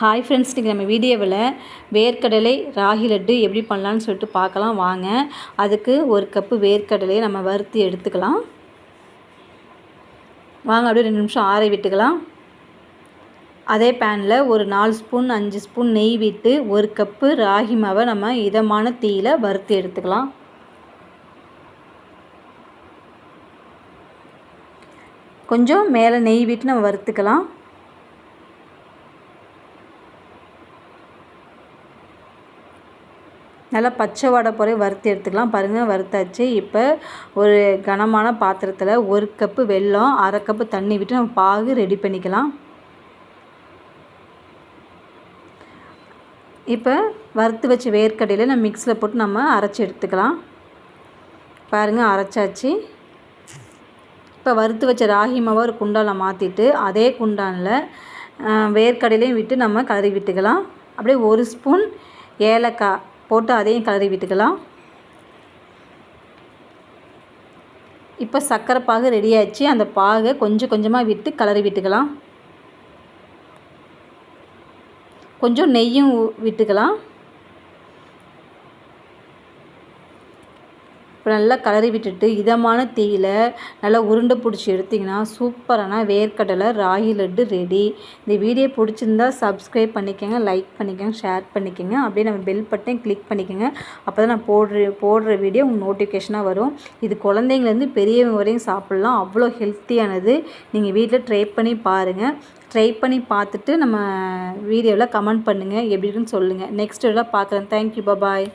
Hi friends, இன்றைக்கி நம்ம வீடியோவில் வேர்க்கடலை ராகி லட்டு எப்படி பண்ணலான்னு சொல்லிட்டு பார்க்கலாம் வாங்க. அதுக்கு ஒரு கப்பு வேர்க்கடலையை நம்ம வறுத்து எடுத்துக்கலாம். வாங்க, அப்படியே 2 நிமிஷம் ஆற விட்டுக்கலாம். அதே பேனில் ஒரு 4 ஸ்பூன் 5 ஸ்பூன் நெய் விட்டு ஒரு கப்பு ராகி மாவை நம்ம இதமான தீயில் வறுத்து எடுத்துக்கலாம். கொஞ்சம் மேலே நெய் விட்டு நம்ம வறுத்துக்கலாம். நல்லா பச்சை வடை போல வறுத்து எடுத்துக்கலாம். பாருங்கள், வறுத்தாச்சு. இப்போ ஒரு கனமான பாத்திரத்தில் 1 கப்பு வெல்லம், 1/2 கப்பு தண்ணி விட்டு நம்ம பாகு ரெடி பண்ணிக்கலாம். இப்போ வறுத்து வச்ச வேர்க்கடையில் நம்ம மிக்ஸியில் போட்டு நம்ம அரைச்சி எடுத்துக்கலாம். பாருங்கள், அரைச்சாச்சு. இப்போ வறுத்து வச்ச ராகி மாவை ஒரு குண்டானில் மாற்றிட்டு அதே குண்டானில் வேர்க்கடையிலையும் விட்டு நம்ம கலரி விட்டுக்கலாம். அப்படியே 1 ஸ்பூன் ஏலக்காய் போட்டு அதையும் கலரி விட்டுக்கலாம். இப்போ சர்க்கரை பாகு ரெடி ஆச்சு. அந்த பாகை கொஞ்சம் கொஞ்சமாக விட்டு கலரி விட்டுக்கலாம். கொஞ்சம் நெய்யும் விட்டுக்கலாம். இப்போ நல்லா கலரி விட்டுட்டு இதமான தீயில் நல்லா உருண்டை பிடிச்சி எடுத்திங்கன்னா சூப்பரான வேர்க்கடலை ராகி லட்டு ரெடி. இந்த வீடியோ பிடிச்சிருந்தா சப்ஸ்கிரைப் பண்ணிக்கோங்க, லைக் பண்ணிக்கோங்க, ஷேர் பண்ணிக்கோங்க. அப்படியே நம்ம பெல் பட்டன் கிளிக் பண்ணிக்கோங்க. அப்போ தான் நான் போடுற வீடியோ உங்களுக்கு நோட்டிஃபிகேஷனாக வரும். இது குழந்தைங்கலேருந்து பெரியவங்க வரையும் சாப்பிட்லாம். அவ்வளோ ஹெல்த்தியானது. நீங்கள் வீட்டில் ட்ரை பண்ணி பாருங்கள். ட்ரை பண்ணி பார்த்துட்டு நம்ம வீடியோவில் கமெண்ட் பண்ணுங்கள், எப்படி இருக்குன்னு சொல்லுங்கள். நெக்ஸ்ட் வீடியோவில் பார்க்குறேன். தேங்க்யூ, பாய்.